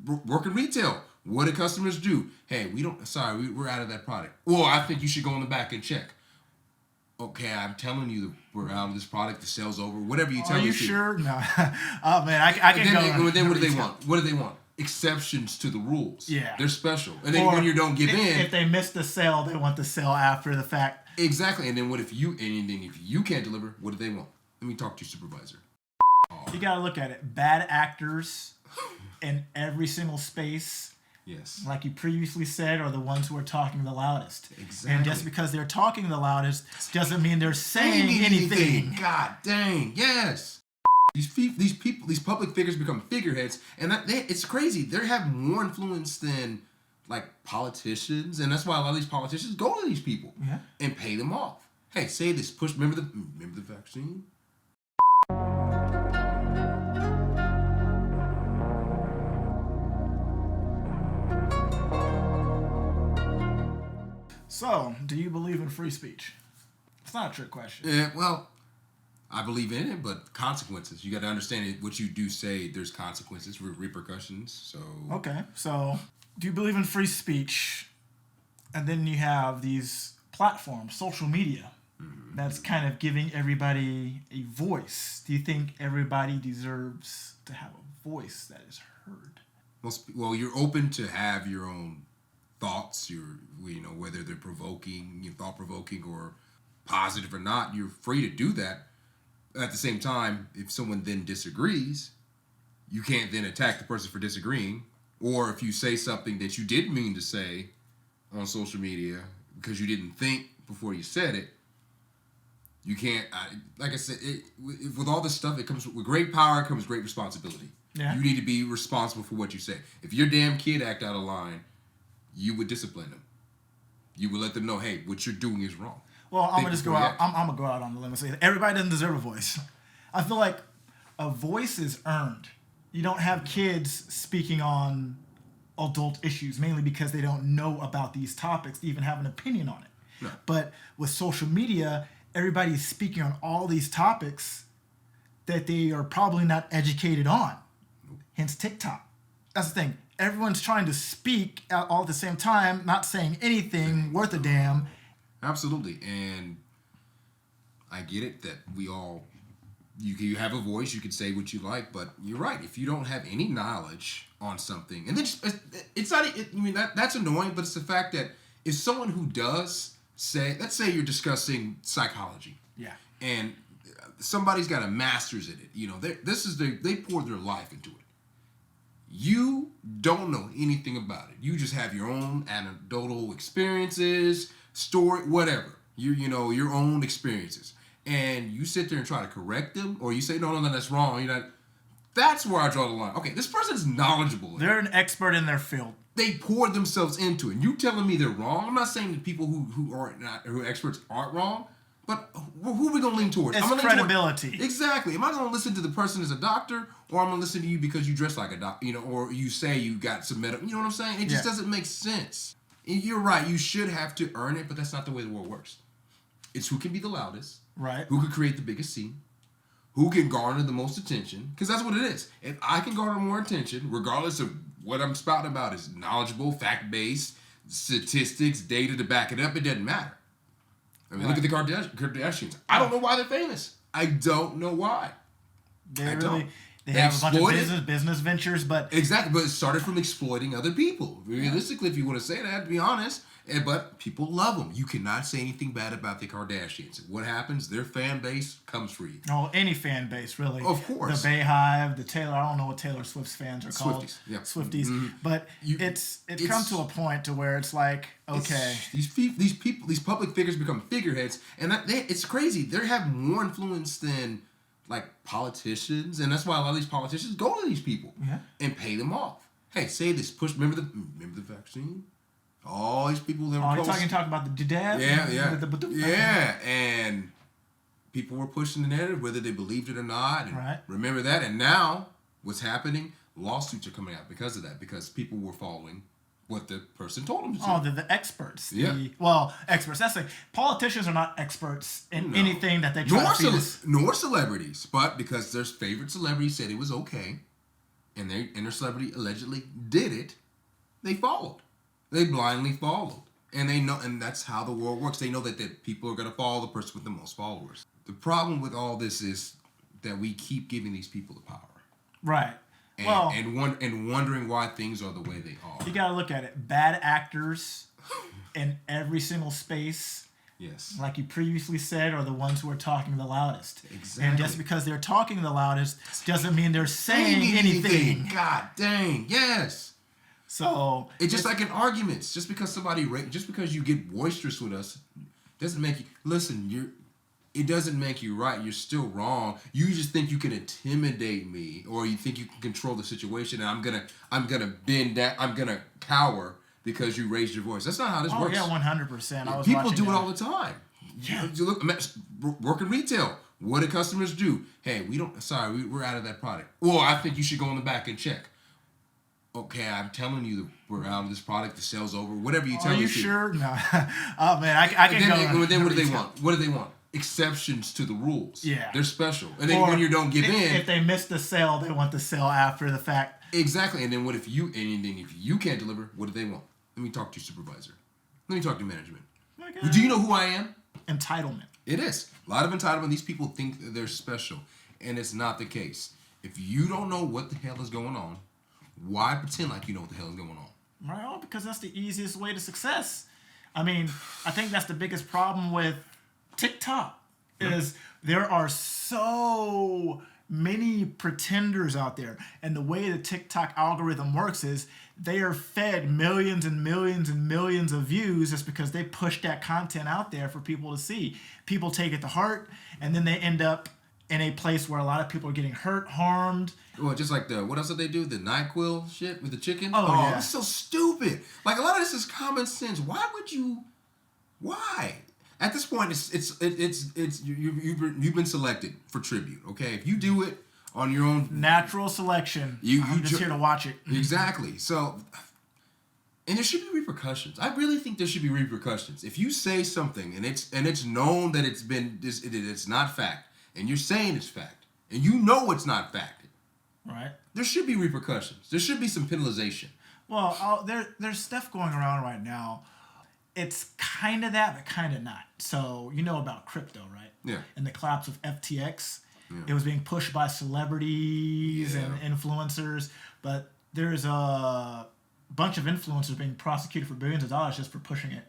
work in retail. What do customers do? Hey, we're out of that product. Well, I think you should go in the back and check. Okay, I'm telling you that we're out of this product. The sale's over. Whatever you tell me. Are you sure? No. Oh man, I can go. Then what do they want? What do they want? Exceptions to the rules. Yeah. They're special. And then when you don't give in. If they miss the sale, they want the sale after the fact. Exactly. And then if you can't deliver, what do they want? Let me talk to your supervisor. You got to look at it. Bad actors in every single space, yes, like you previously said, are the ones who are talking the loudest. Exactly. And just because they're talking the loudest doesn't mean they're saying anything. God dang, yes. These public figures become figureheads, and it's crazy. They have more influence than like politicians, and that's why a lot of these politicians go to these people and pay them off. Hey, say this. Remember the vaccine? So, do you believe in free speech? It's not a trick question. Yeah, well, I believe in it, but consequences. You got to understand it. What you do say, there's consequences, repercussions. So okay, so do you believe in free speech? And then you have these platforms, social media, that's kind of giving everybody a voice. Do you think everybody deserves to have a voice that is heard? Well, you're open to have your own thoughts. Whether they're thought-provoking or positive or not, you're free to do that. At the same time, if someone then disagrees, you can't then attack the person for disagreeing. Or if you say something that you didn't mean to say on social media because you didn't think before you said it, you can't. Like I said, with all this stuff, it comes with great power comes great responsibility. Yeah. You need to be responsible for what you say. If your damn kid act out of line, you would discipline them. You would let them know, hey, what you're doing is wrong. Well, I'm gonna go out. I'm gonna go out on the limb and say everybody doesn't deserve a voice. I feel like a voice is earned. You don't have kids speaking on adult issues mainly because they don't know about these topics to even have an opinion on it. No. But with social media, everybody is speaking on all these topics that they are probably not educated on. Hence TikTok. That's the thing. Everyone's trying to speak all at the same time, not saying anything worth a damn. Absolutely. And I get it that you have a voice, you can say what you like, but you're right. If you don't have any knowledge on something, and then that's annoying, but it's the fact that if someone who does say, let's say you're discussing psychology. Yeah. And somebody's got a master's in it. They poured their life into it. You don't know anything about it. You just have your own anecdotal experiences, story, whatever. Your own experiences. And you sit there and try to correct them, or you say, no, that's wrong. That's where I draw the line. Okay, this person's knowledgeable. They're an expert in their field. They poured themselves into it. And you telling me they're wrong? I'm not saying that people who are experts aren't wrong, but who are we going to lean towards? It's credibility. Exactly. Am I going to listen to the person as a doctor, or I'm going to listen to you because you dress like a doctor, or you say you got some medical, you know what I'm saying? It just doesn't make sense. And you're right. You should have to earn it, but that's not the way the world works. It's who can be the loudest. Right. Who can create the biggest scene. Who can garner the most attention. Because that's what it is. If I can garner more attention, regardless of what I'm spouting about is knowledgeable, fact-based, statistics, data to back it up, it doesn't matter. I mean, look at the Kardashians. I don't know why they're famous. I don't know why. They have a bunch of business ventures, but... Exactly, but it started from exploiting other people. Realistically, if you want to say that, to be honest. But people love them. You cannot say anything bad about the Kardashians. What happens? Their fan base comes for you. Oh, any fan base, really. Of course. The Bayhive, the Taylor... I don't know what Taylor Swift's fans are called. Swifties, yeah. Swifties. Mm-hmm. But it's come to a point to where it's like, okay... These public figures become figureheads, and it's crazy. They have more influence than... like politicians, and that's why a lot of these politicians go to these people and pay them off. Hey, say this. Remember the vaccine? All these people that were talking about the dad. Yeah, and people were pushing the narrative whether they believed it or not. And remember that, and now what's happening? Lawsuits are coming out because of that, because people were following what the person told them to do. Oh, the experts. Yeah. Experts. That's like politicians are not experts in anything that they try to feed us. Nor celebrities, but because their favorite celebrity said it was okay, and their celebrity allegedly did it, they followed. They blindly followed. And they know, and that's how the world works. They know that people are going to follow the person with the most followers. The problem with all this is that we keep giving these people the power. Right. And wondering why things are the way they are. You got to look at it. Bad actors in every single space, yes, like you previously said, are the ones who are talking the loudest. Exactly. And just because they're talking the loudest doesn't mean they're saying anything. God dang, yes. So it's just like in arguments. Just because you get boisterous with us, doesn't make you listen. It doesn't make you right. You're still wrong. You just think you can intimidate me, or you think you can control the situation, and I'm gonna bend that. I'm gonna cower because you raised your voice. That's not how this works. Oh yeah, 100%. People do it all the time. Yeah. You look, work in retail. What do customers do? Hey, we're out of that product. Well, I think you should go in the back and check. Okay, I'm telling you that we're out of this product. The sale's over. Whatever you tell me. Are you sure? No. Oh man, I can go. Then what do they want? What do they want? Exceptions to the rules. Yeah. They're special. And then when you don't give in. If they miss the sale, they want the sale after the fact. Exactly. And then if you can't deliver, what do they want? Let me talk to your supervisor. Let me talk to management. Do you know who I am? Entitlement. It is. A lot of entitlement. These people think that they're special. And it's not the case. If you don't know what the hell is going on, why pretend like you know what the hell is going on? Right. Oh, because that's the easiest way to success. I mean, I think that's the biggest problem with TikTok is there are so many pretenders out there, and the way the TikTok algorithm works is they are fed millions and millions and millions of views just because they push that content out there for people to see. People take it to heart, and then they end up in a place where a lot of people are getting hurt, harmed. Well, just like what else did they do? The NyQuil shit with the chicken? Oh yeah. It's so stupid. Like, a lot of this is common sense. Why? At this point, you've been selected for tribute. Okay, if you do it on your own, natural selection. I'm just here to watch it. Exactly. So, and there should be repercussions. I really think there should be repercussions. If you say something and it's known that it's not fact, and you're saying it's fact, and you know it's not fact, right? There should be repercussions. There should be some penalization. Well, there's stuff going around right now. It's kind of that, but kind of not. So you know about crypto, right? Yeah. And the collapse of FTX. Yeah. It was being pushed by celebrities and influencers, but there's a bunch of influencers being prosecuted for billions of dollars just for pushing it.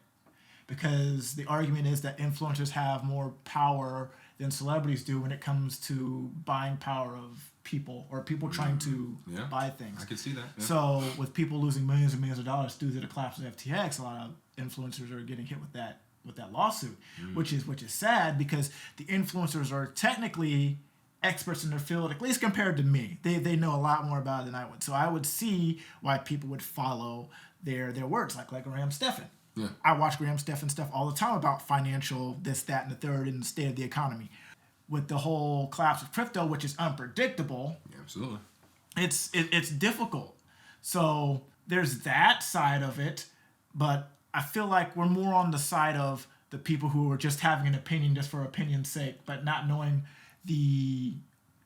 Because the argument is that influencers have more power than celebrities do when it comes to buying power of people, or people trying to buy things. I can see that. Yeah. So with people losing millions and millions of dollars due to the collapse of FTX, a lot of influencers are getting hit with that lawsuit, which is sad, because the influencers are technically experts in their field, at least compared to me. They know a lot more about it than I would. So I would see why people would follow their words, like Graham Stephan. Yeah. I watch Graham Stephan stuff all the time about financial, this, that, and the third, and the state of the economy. With the whole collapse of crypto, which is unpredictable. Yeah, absolutely. It's difficult. So there's that side of it, but I feel like we're more on the side of the people who are just having an opinion just for opinion's sake, but not knowing the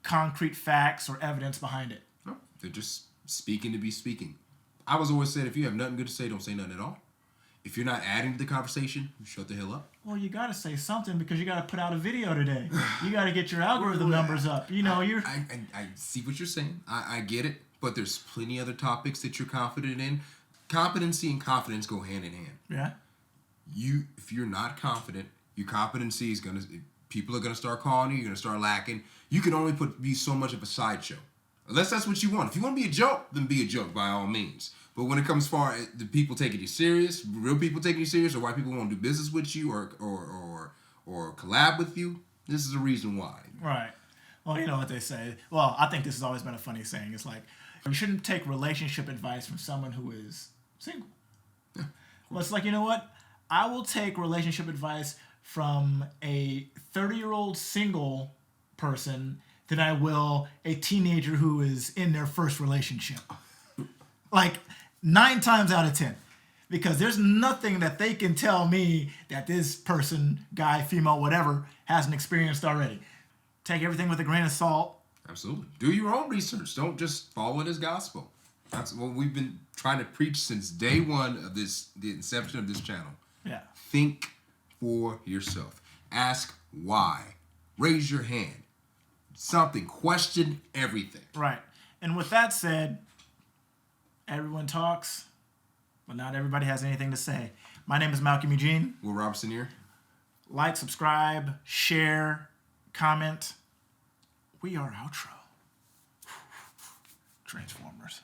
concrete facts or evidence behind it. No, they're just speaking to be speaking. I was always said, if you have nothing good to say, don't say nothing at all. If you're not adding to the conversation, shut the hell up. Well, you got to say something, because you got to put out a video today. You got to get your algorithm numbers up. You know, I see what you're saying. I get it. But there's plenty other topics that you're confident in. Competency and confidence go hand in hand. Yeah. If you're not confident, your competency is people are gonna start calling you. You're gonna start lacking. You can only be so much of a sideshow, unless that's what you want. If you want to be a joke, then be a joke by all means. But when it comes far, the people taking you serious, real people taking you serious, or why people want to do business with you or collab with you, this is the reason why. Right. Well, you know what they say. Well, I think this has always been a funny saying. It's like, you shouldn't take relationship advice from someone who is single. Yeah. Well, it's like, you know what? I will take relationship advice from a 30-year-old single person than I will a teenager who is in their first relationship. Like 9 times out of 10. Because there's nothing that they can tell me that this person, guy, female, whatever, hasn't experienced already. Take everything with a grain of salt. Absolutely. Do your own research. Don't just follow it as gospel. That's what we've been trying to preach since day one of the inception of this channel. Yeah. Think for yourself. Ask why. Raise your hand. Something. Question everything. Right. And with that said, everyone talks, but not everybody has anything to say. My name is Malcolm Eugene. Will Robertson here. Like, subscribe, share, comment. We are outro. Transformers.